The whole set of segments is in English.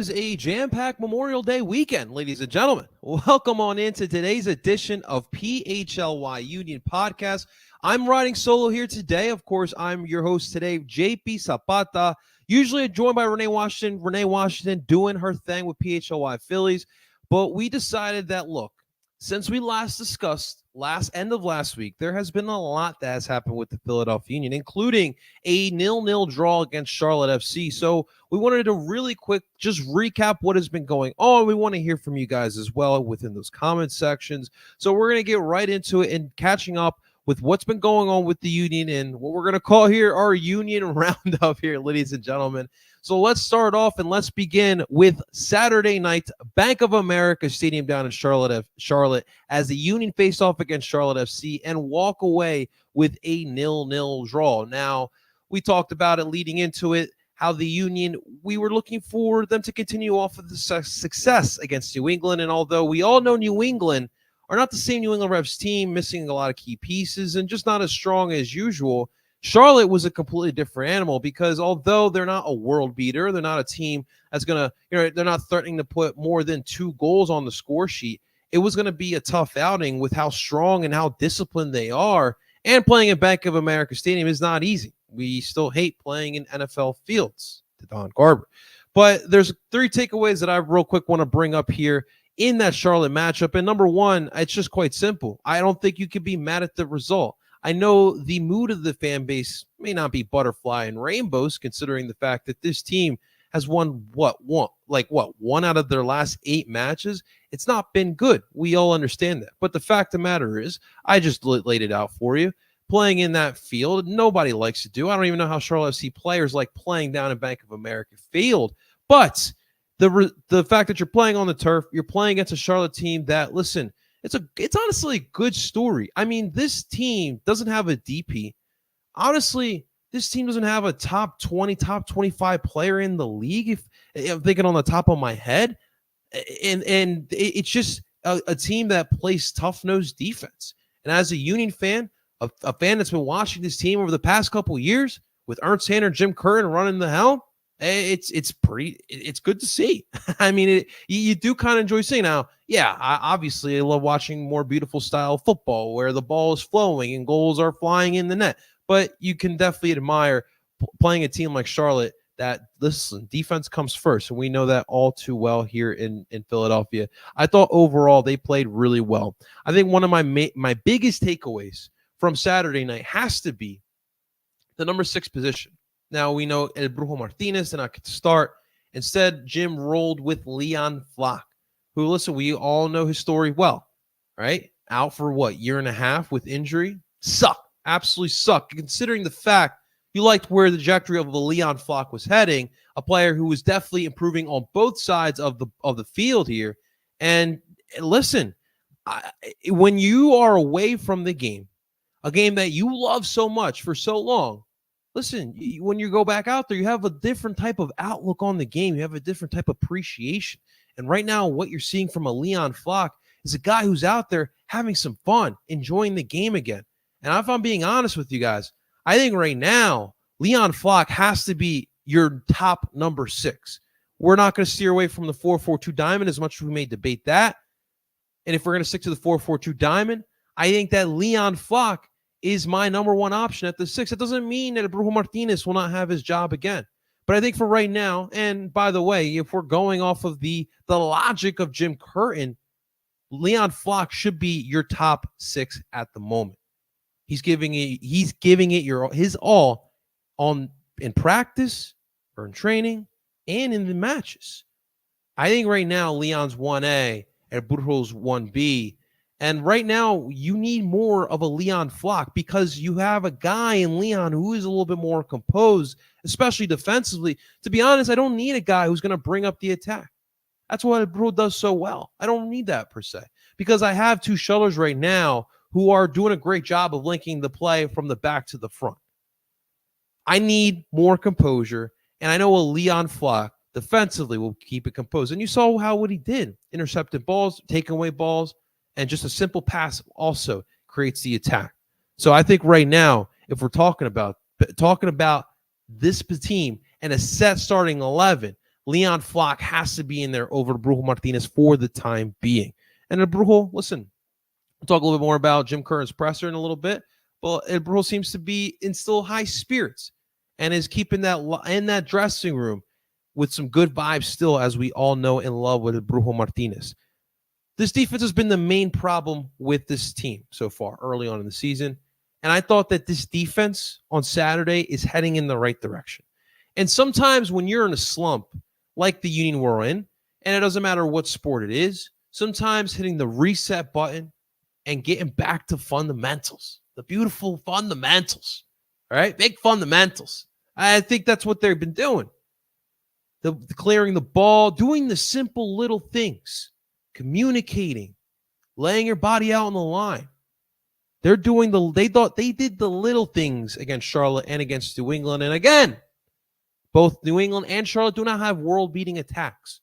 is a jam-packed Memorial Day weekend, ladies and gentlemen. Welcome on into today's edition of PHLY Union Podcast. I'm riding solo here today. Of course, I'm your host today, JP Zapata, usually joined by Renee Washington. Renee Washington doing her thing with PHLY Phillies. But we decided that, look, since we last discussed end of last week, there has been a lot that has happened with the Philadelphia Union, including a 0-0 draw against Charlotte FC. So we wanted to really quick just recap what has been going on. We want to hear from you guys as well within those comment sections. So we're going to get right into it and catching up with what's been going on with the Union and what we're going to call here our Union Roundup here, ladies and gentlemen. So let's start off and let's begin with Saturday night, Bank of America Stadium down in Charlotte, as the Union faced off against Charlotte FC and walk away with a 0-0 draw. Now, we talked about it leading into it, how the Union, we were looking for them to continue off of the success against New England. And although we all know New England are not the same New England Revs team, missing a lot of key pieces and just not as strong as usual, Charlotte was a completely different animal because although they're not a world beater, they're not a team that's going to, they're not threatening to put more than 2 goals on the score sheet. It was going to be a tough outing with how strong and how disciplined they are. And playing at Bank of America Stadium is not easy. We still hate playing in NFL fields, to Don Garber. But there's 3 takeaways that I real quick want to bring up here in that Charlotte matchup. And number 1, it's just quite simple. I don't think you can be mad at the result. I know the mood of the fan base may not be butterfly and rainbows, considering the fact that this team has won one out of their last 8 matches. It's not been good. We all understand that. But the fact of the matter is, I just laid it out for you. Playing in that field, nobody likes to do. I don't even know how Charlotte FC players like playing down in Bank of America field. But the fact that you're playing on the turf, you're playing against a Charlotte team that, listen, it's honestly a good story. I mean, this team doesn't have a DP. Honestly, this team doesn't have a top 20, top 25 player in the league, if I'm thinking on the top of my head. And it's just a team that plays tough-nosed defense. And as a Union fan, a fan that's been watching this team over the past couple of years with Ernst Hander, Jim Curran running the helm, it's good to see. I mean, you do kind of enjoy seeing. Now, yeah, obviously I love watching more beautiful style football where the ball is flowing and goals are flying in the net. But you can definitely admire playing a team like Charlotte that, listen, defense comes first. And we know that all too well here in Philadelphia. I thought overall they played really well. I think one of my biggest takeaways from Saturday night has to be the number 6 position. Now, we know El Brujo Martinez did not get to start. Instead, Jim rolled with Leon Flock, who, listen, we all know his story well, right? Out for, year and a half with injury? Absolutely sucked, considering the fact you liked where the trajectory of the Leon Flock was heading, a player who was definitely improving on both sides of the field here. And listen, when you are away from the game, a game that you love so much for so long, listen, when you go back out there, you have a different type of outlook on the game. You have a different type of appreciation. And right now, what you're seeing from a Leon Flock is a guy who's out there having some fun, enjoying the game again. And if I'm being honest with you guys, I think right now, Leon Flock has to be your top number 6. We're not going to steer away from the 4-4-2 diamond as much as we may debate that. And if we're going to stick to the 4-4-2 diamond, I think that Leon Flock is my number 1 option at the 6. It doesn't mean that Brujo Martinez will not have his job again. But I think for right now, and by the way, if we're going off of the logic of Jim Curtin, Leon Flock should be your top 6 at the moment. He's giving it his all in practice or in training and in the matches. I think right now Leon's 1A and Brujo's 1B. And right now, you need more of a Leon Flock because you have a guy in Leon who is a little bit more composed, especially defensively. To be honest, I don't need a guy who's going to bring up the attack. That's what Bro does so well. I don't need that per se because I have 2 shutters right now who are doing a great job of linking the play from the back to the front. I need more composure, and I know a Leon Flock defensively will keep it composed. And you saw what he did. Intercepted balls, taking away balls. And just a simple pass also creates the attack. So I think right now, if we're talking about this team and a set starting 11, Leon Flock has to be in there over Brujo Martinez for the time being. And Brujo, listen, we'll talk a little bit more about Jim Curran's presser in a little bit, but Brujo seems to be in still high spirits and is keeping that in that dressing room with some good vibes still, as we all know and love with Brujo Martinez. This defense has been the main problem with this team so far early on in the season. And I thought that this defense on Saturday is heading in the right direction. And sometimes when you're in a slump, like the Union we're in, and it doesn't matter what sport it is, sometimes hitting the reset button and getting back to fundamentals, the beautiful fundamentals, all right? Big fundamentals. I think that's what they've been doing. The clearing the ball, doing the simple little things, communicating, laying your body out on the line. They thought they did the little things against Charlotte and against New England. And again, both New England and Charlotte do not have world-beating attacks.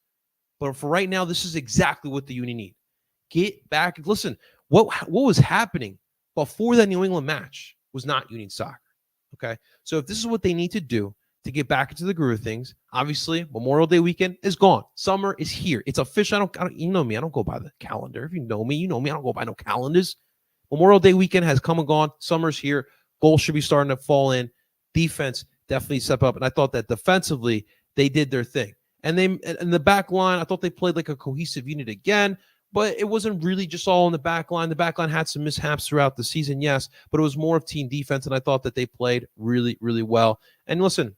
But for right now, this is exactly what the Union need. Get back. Listen, what was happening before that New England match was not Union soccer. Okay? So if this is what they need to do to get back into the groove of things, obviously, Memorial Day weekend is gone. Summer is here. It's official. I don't, you know me. I don't go by the calendar. If you know me, you know me. I don't go by no calendars. Memorial Day weekend has come and gone. Summer's here. Goals should be starting to fall in. Defense definitely step up. And I thought that defensively, they did their thing. And in the back line, I thought they played like a cohesive unit again, but it wasn't really just all in the back line. The back line had some mishaps throughout the season, yes, but it was more of team defense, and I thought that they played really, really well. And listen,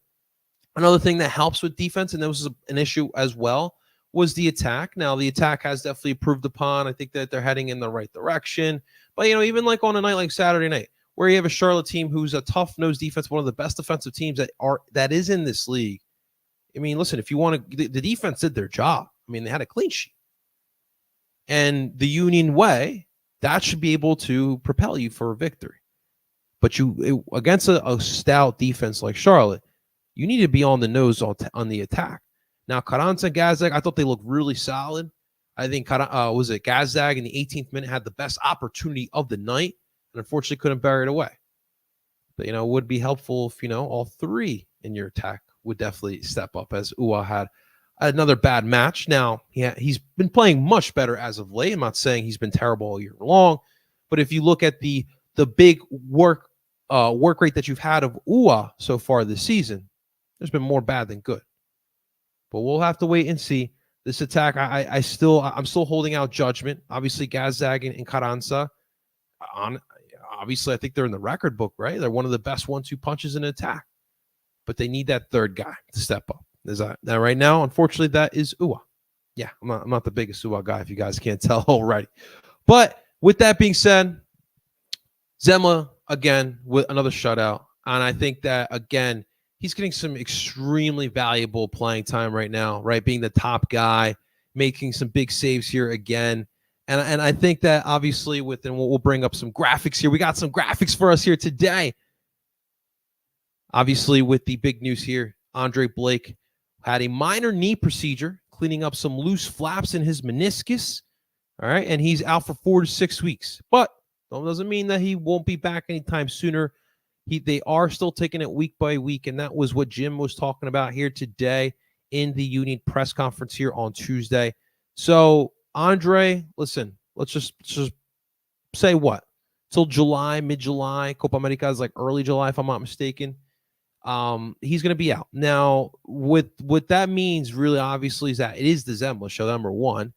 another thing that helps with defense, and that was an issue as well, was the attack. Now, the attack has definitely improved upon. I think that they're heading in the right direction. But, even like on a night like Saturday night, where you have a Charlotte team who's a tough-nosed defense, one of the best defensive teams that is in this league. I mean, listen, if you want to, the defense did their job. I mean, they had a clean sheet. And the Union way, that should be able to propel you for a victory. But against a stout defense like Charlotte, you need to be on the nose on the attack. Now, Carranza and Gazdag, I thought they looked really solid. I think Gazdag in the 18th minute had the best opportunity of the night, and unfortunately couldn't bury it away. But, it would be helpful if, all three in your attack would definitely step up, as Ua had another bad match. Now, he's been playing much better as of late. I'm not saying he's been terrible all year long, but if you look at the big work rate that you've had of Ua so far this season, there's been more bad than good. But we'll have to wait and see. This attack, I'm still holding out judgment. Obviously, Gazdag and Carranza, obviously, I think they're in the record book, right? They're one of the best 1-2 punches in an attack. But they need that third guy to step up. Now, right now, unfortunately, that is Ua. Yeah, I'm not the biggest Ua guy, if you guys can't tell already. But with that being said, Zemla, again, with another shutout. And I think that, again, he's getting some extremely valuable playing time right now, right? Being the top guy, making some big saves here again. And I think that, obviously, and we'll bring up some graphics here. We got some graphics for us here today. Obviously, with the big news here, Andre Blake had a minor knee procedure, cleaning up some loose flaps in his meniscus. All right, and he's out for 4 to 6 weeks. But that doesn't mean that he won't be back anytime sooner. They are still taking it week by week, and that was what Jim was talking about here today in the Union press conference here on Tuesday. So, Andre, listen, let's just say what? Till July, mid-July. Copa America is like early July, if I'm not mistaken. He's going to be out. Now, what that means really obviously is that it is the Zemla show, number one.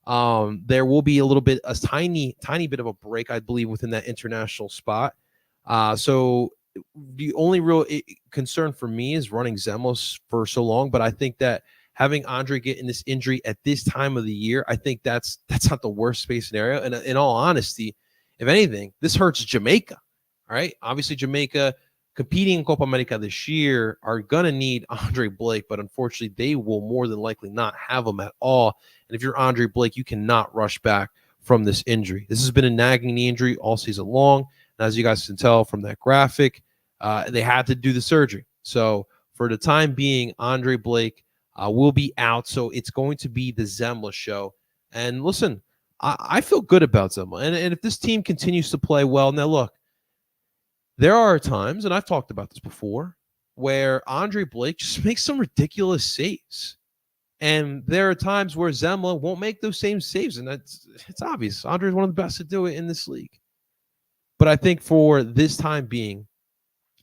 There will be a tiny bit of a break, I believe, within that international spot. So the only real concern for me is running Zemla for so long, but I think that having Andre get in this injury at this time of the year, I think that's not the worst case scenario. And in all honesty, if anything, this hurts Jamaica. All right. Obviously, Jamaica competing in Copa America this year are going to need Andre Blake, but unfortunately, they will more than likely not have him at all. And if you're Andre Blake, you cannot rush back from this injury. This has been a nagging knee injury all season long. And as you guys can tell from that graphic, they had to do the surgery. So for the time being, Andre Blake will be out. So it's going to be the Zemla show. And listen, I feel good about Zemla. And if this team continues to play well, now look, there are times, and I've talked about this before, where Andre Blake just makes some ridiculous saves. And there are times where Zemla won't make those same saves, and it's obvious. Andre is one of the best to do it in this league. But I think for this time being,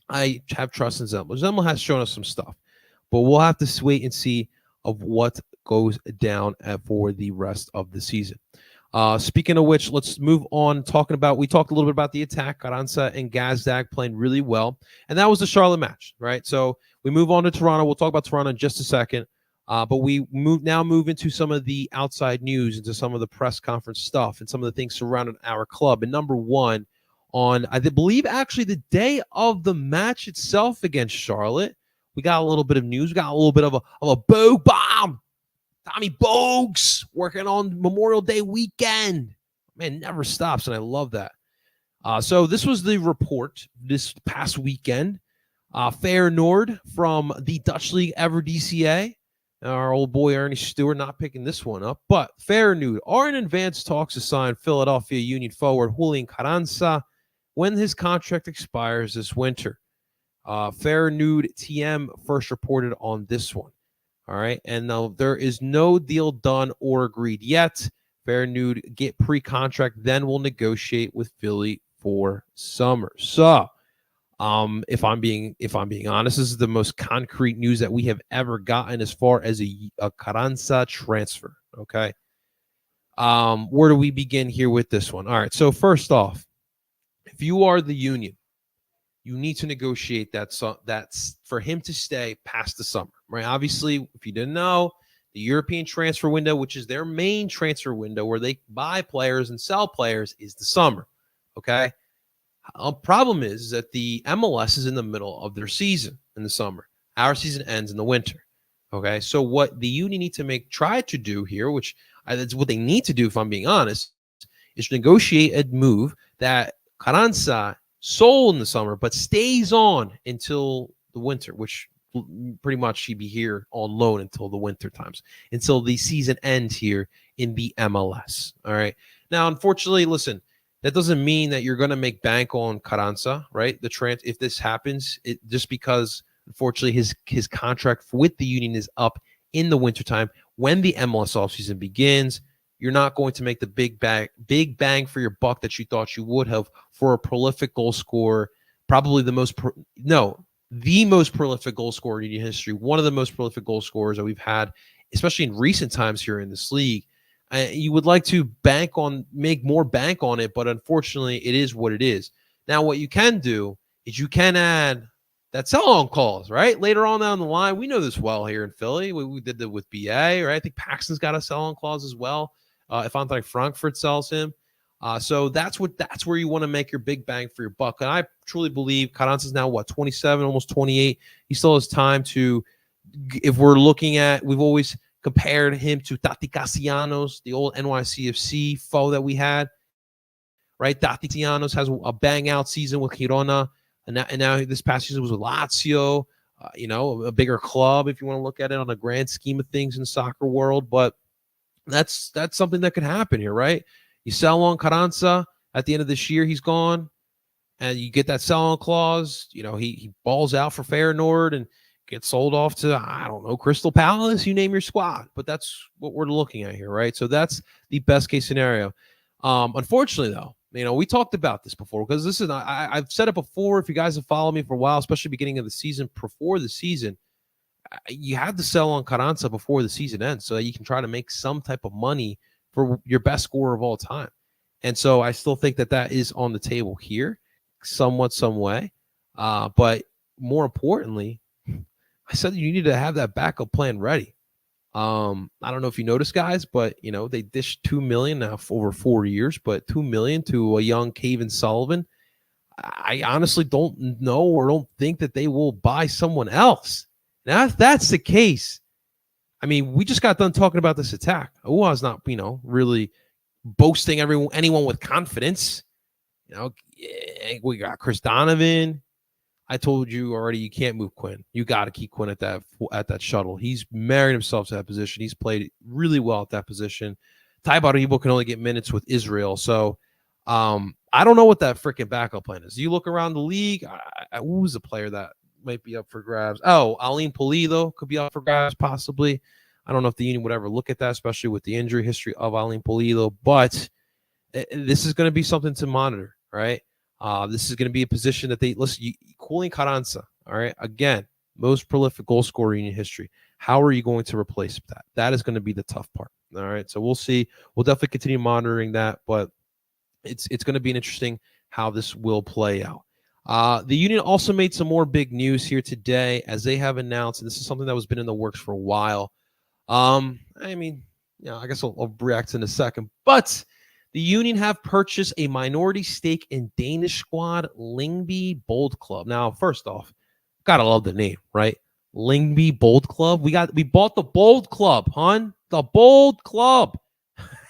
I have trust in Zemla. Zemla has shown us some stuff, but we'll have to wait and see of what goes down for the rest of the season. Speaking of which, let's move on. We talked a little bit about the attack. Carranza and Gazdag playing really well, and that was the Charlotte match, right? So we move on to Toronto. We'll talk about Toronto in just a second. But we move into some of the outside news, into some of the press conference stuff, and some of the things surrounding our club. And number one, on I believe actually the day of the match itself against Charlotte, we got a little bit of news. We got a little bit of a Bogue bomb. Tommy Bogues working on Memorial Day weekend. Man, never stops, and I love that. So this was the report this past weekend. Feyernord from the Dutch League Eredivisie. Our old boy Ernie Stewart not picking this one up, but Feyernord are in advanced talks to sign Philadelphia Union forward Julian Carranza when his contract expires this winter. Feyernord TM first reported on this one. All right, and now there is no deal done or agreed yet. Feyernord get pre-contract, then we'll negotiate with Philly for summer. So, if I'm being honest, this is the most concrete news that we have ever gotten as far as a Carranza transfer. Okay, where do we begin here with this one? All right, so first off, if you are the Union, you need to negotiate that's for him to stay past the summer, right? Obviously, if you didn't know, the European transfer window, which is their main transfer window where they buy players and sell players, is the summer. Okay. Problem is that the MLS is in the middle of their season in the summer. Our season ends in the winter. Okay. So what the Union need to try to do here, which that's what they need to do, if I'm being honest, is negotiate a move that Carranza sold in the summer, but stays on until the winter, which pretty much he'd be here on loan until the winter times, until the season ends here in the MLS. All right. Now, unfortunately, listen, that doesn't mean that you're going to make bank on Carranza, right? If this happens, just because unfortunately his contract with the Union is up in the wintertime when the MLS offseason begins. You're not going to make the big bang for your buck that you thought you would have for a prolific goal scorer, probably the most prolific goal scorer in history, one of the most prolific goal scorers that we've had, especially in recent times here in this league. You would like to make more bank on it, but unfortunately, it is what it is. Now, what you can do is you can add that sell-on clause, right? Later on down the line, we know this well here in Philly. We did that with BA, right? I think Paxton's got a sell-on clause as well. If Eintracht Frankfurt sells him. So that's where you want to make your big bang for your buck. And I truly believe Carranza's now, 27, almost 28. He still has time to, if we're looking at, we've always compared him to Tati Castellanos, the old NYCFC foe that we had, right? Tati Castellanos has a bang-out season with Girona, and now this past season was with Lazio, a bigger club if you want to look at it on a grand scheme of things in the soccer world. But that's something that could happen here, right? You sell on Carranza at the end of this year, he's gone, and you get that sell-on clause. He balls out for Feyenoord and gets sold off to, I don't know, Crystal Palace. You name your squad, but that's what we're looking at here, right? So that's the best case scenario. Unfortunately, though, we talked about this before because this is I've said it before. If you guys have followed me for a while, especially beginning of the season, before the season, you have to sell on Carranza before the season ends so that you can try to make some type of money for your best scorer of all time. And so I still think that is on the table here, some way. But more importantly, I said you need to have that backup plan ready. I don't know if you noticed, guys, but they dished $2 million now for over 4 years, but $2 million to a young Cavan Sullivan. I honestly don't know or don't think that they will buy someone else. Now, if that's the case, I mean, we just got done talking about this attack. Ua's not, really boasting anyone with confidence. We got Chris Donovan. I told you already, you can't move Quinn. You got to keep Quinn at that shuttle. He's married himself to that position. He's played really well at that position. Ty Baribo can only get minutes with Israel. So I don't know what that freaking backup plan is. You look around the league, who's a player that might be up for grabs? Oh, Aline Pulido could be up for grabs possibly. I don't know if the Union would ever look at that, especially with the injury history of Alain Pulido, but this is going to be something to monitor, right? This is going to be a position that Julian Carranza, all right? Again, most prolific goal scorer in history. How are you going to replace that? That is going to be the tough part, all right? So we'll see. We'll definitely continue monitoring that, but it's going to be interesting how this will play out. The Union also made some more big news here today as they have announced, and this is something that was been in the works for a while. I guess I'll react in a second, but the Union have purchased a minority stake in Danish squad Lyngby Bold Club. Now, first off, gotta love the name, right? Lyngby Bold Club. We bought the Bold Club, hon. The Bold Club.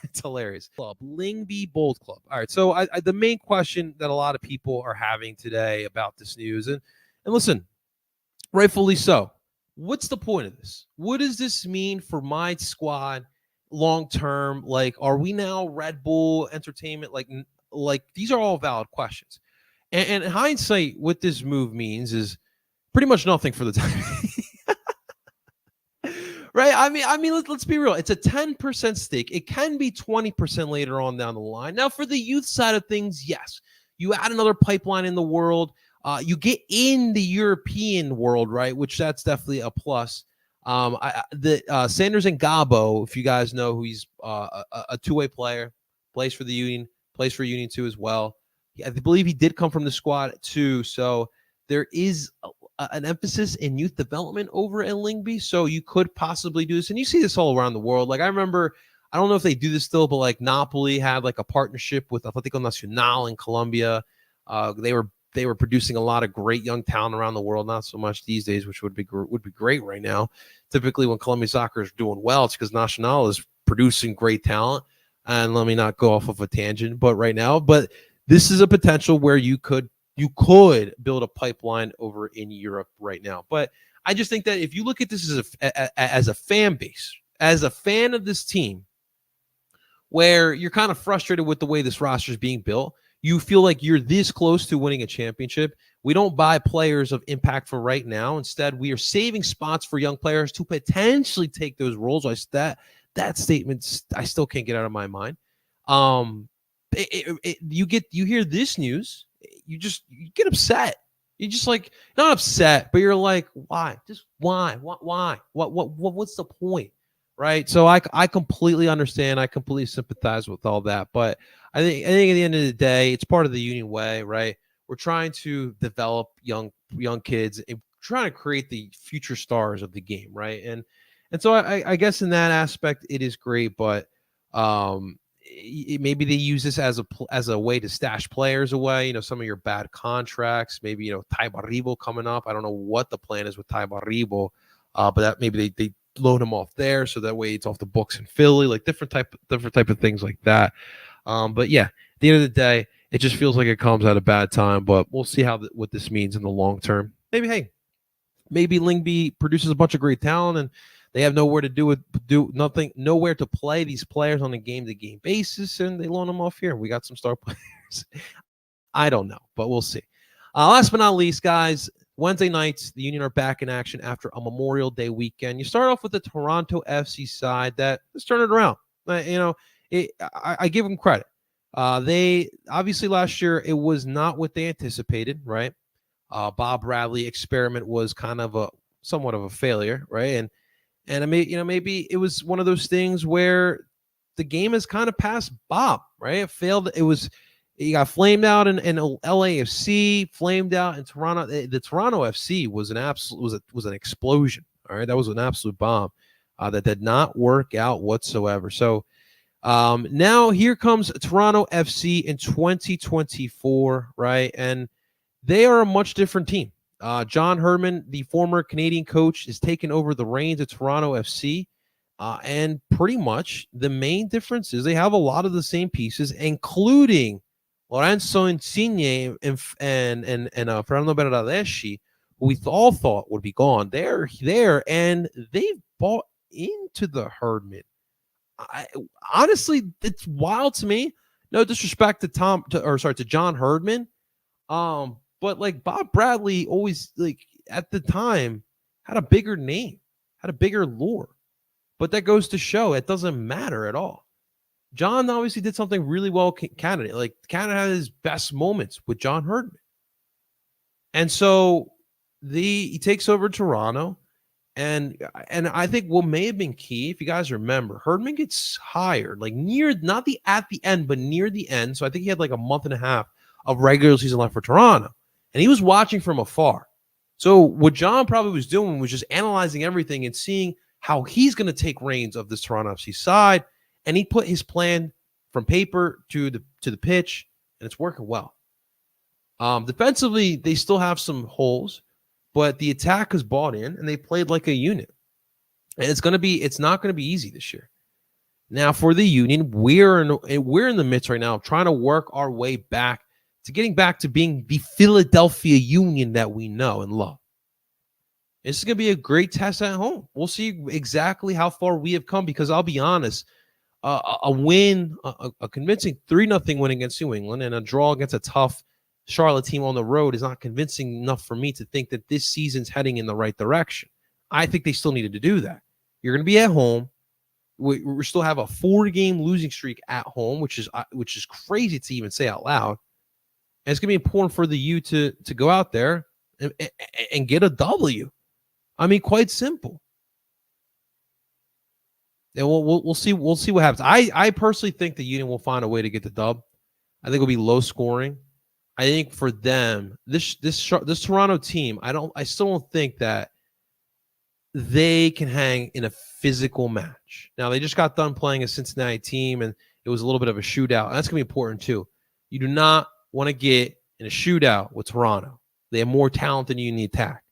It's hilarious. Club Lyngby Bold Club. All right. So the main question that a lot of people are having today about this news, and listen, rightfully so. What's the point of this? What does this mean for my squad long term? Like, are we now Red Bull Entertainment? Like these are all valid questions. And in hindsight, what this move means is pretty much nothing for the time. Right? I mean, let's be real. It's a 10% stake. It can be 20% later on down the line. Now, for the youth side of things, yes, you add another pipeline in the world. You get in the European world, right? Which that's definitely a plus. Sanders and Gabo, if you guys know who he's a two-way player, plays for the Union, plays for Union 2 as well. I believe he did come from the squad too. So there is an emphasis in youth development over at Lyngby. So you could possibly do this. And you see this all around the world. Like I remember, I don't know if they do this still, but like Napoli had like a partnership with Atlético Nacional in Colombia. They were producing a lot of great young talent around the world. Not so much these days, which would be great right now. Typically, when Colombian soccer is doing well, it's because Nacional is producing great talent. And let me not go off of a tangent, but this is a potential where you could build a pipeline over in Europe right now. But I just think that if you look at this as a fan base, as a fan of this team, where you're kind of frustrated with the way this roster is being built, you feel like you're this close to winning a championship. We don't buy players of impact for right now. Instead, we are saving spots for young players to potentially take those roles. That statement, I still can't get out of my mind. You hear this news, you get upset. You're just like, not upset, but you're like, why? Just why? What's the point? Right. So I completely understand. I completely sympathize with all that. But I think at the end of the day, it's part of the Union way, right? We're trying to develop young kids and trying to create the future stars of the game, right? And so I guess in that aspect, it is great, but maybe they use this as a way to stash players away. Some of your bad contracts. Maybe Ty Barribo coming up. I don't know what the plan is with Ty Barribo, but that maybe they load him off there, so that way it's off the books in Philly, like different type of things like that. But yeah, at the end of the day, it just feels like it comes at a bad time. But we'll see what this means in the long term. Maybe Lyngby produces a bunch of great talent and they have nowhere to play these players on a game-to-game basis, and they loan them off here. We got some star players. I don't know, but we'll see. Last but not least, guys, Wednesday nights, the Union are back in action after a Memorial Day weekend. You start off with the Toronto FC side that let's turn it around. I give them credit. They obviously last year it was not what they anticipated, right? Bob Bradley experiment was kind of somewhat of a failure, right? And I mean, maybe it was one of those things where the game has kind of passed Bob, right? It failed. He got flamed out in LAFC, flamed out in Toronto. The Toronto FC was an explosion. All right, that was an absolute bomb that did not work out whatsoever. So now here comes Toronto FC in 2024, right? And they are a much different team. John Herdman, the former Canadian coach, has taken over the reins of Toronto FC. And pretty much the main difference is they have a lot of the same pieces, including Lorenzo Insigne and Fernando Bernardeschi, who we all thought would be gone. They're there, and they've bought into the Herdman. Honestly, it's wild to me. No disrespect to John Herdman. But like Bob Bradley always, like at the time, had a bigger name, had a bigger lore. But that goes to show it doesn't matter at all. John obviously did something really well. Canada, like Canada had his best moments with John Herdman, and so he takes over Toronto, and I think what may have been key, if you guys remember, Herdman gets hired like near not the at the end, but near the end. So I think he had like a month and a half of regular season left for Toronto, and he was watching from afar. So what John probably was doing was just analyzing everything and seeing how he's going to take reins of this Toronto FC side, and he put his plan from paper to the pitch, and it's working well. Defensively, they still have some holes, but the attack has bought in, and they played like a unit. And it's not gonna be easy this year. Now for the Union, we're in the midst right now of trying to work our way back to getting back to being the Philadelphia Union that we know and love. This is going to be a great test at home. We'll see exactly how far we have come because I'll be honest, a win, a convincing 3-0 win against New England and a draw against a tough Charlotte team on the road is not convincing enough for me to think that this season's heading in the right direction. I think they still needed to do that. You're going to be at home. We still have a 4-game losing streak at home, which is crazy to even say out loud. And it's going to be important for the U to go out there and get a W. I mean, quite simple. And we'll see what happens. I personally think the Union will find a way to get the dub. I think it'll be low scoring. I think for them, this Toronto team, I still don't think that they can hang in a physical match. Now they just got done playing a Cincinnati team, and it was a little bit of a shootout. And that's gonna be important too. You do not want to get in a shootout with Toronto. They have more talent than you in the attack.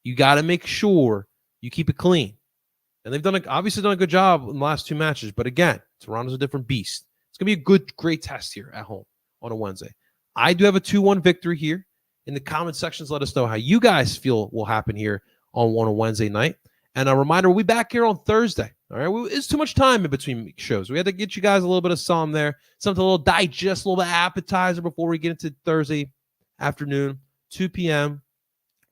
You got to make sure you keep it clean. And they've obviously done a good job in the last 2 matches. But again, Toronto's a different beast. It's going to be a great test here at home on a Wednesday. I do have a 2-1 victory here. In the comment sections, let us know how you guys feel will happen here on a Wednesday night. And a reminder, we'll be back here on Thursday. All right, it's too much time in between shows. We had to get you guys a little bit of something there, something a little digest, a little bit appetizer before we get into Thursday afternoon, 2 p.m.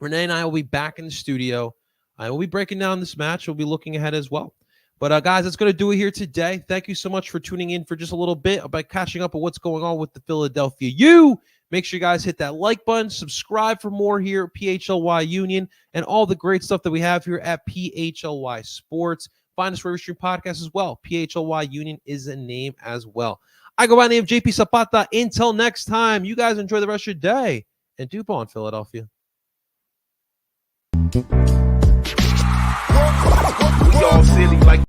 Renee and I will be back in the studio. We'll be breaking down this match. We'll be looking ahead as well. But guys, that's going to do it here today. Thank you so much for tuning in for just a little bit about catching up on what's going on with the Philadelphia U. Make sure you guys hit that like button, subscribe for more here at PHLY Union, and all the great stuff that we have here at PHLY Sports. Find us where we stream podcasts as well. PHLY Union is a name as well. I go by the name of JP Zapata. Until next time, you guys enjoy the rest of your day. And DuPont, Philadelphia. We all silly like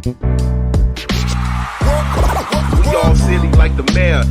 We all silly like the mayor.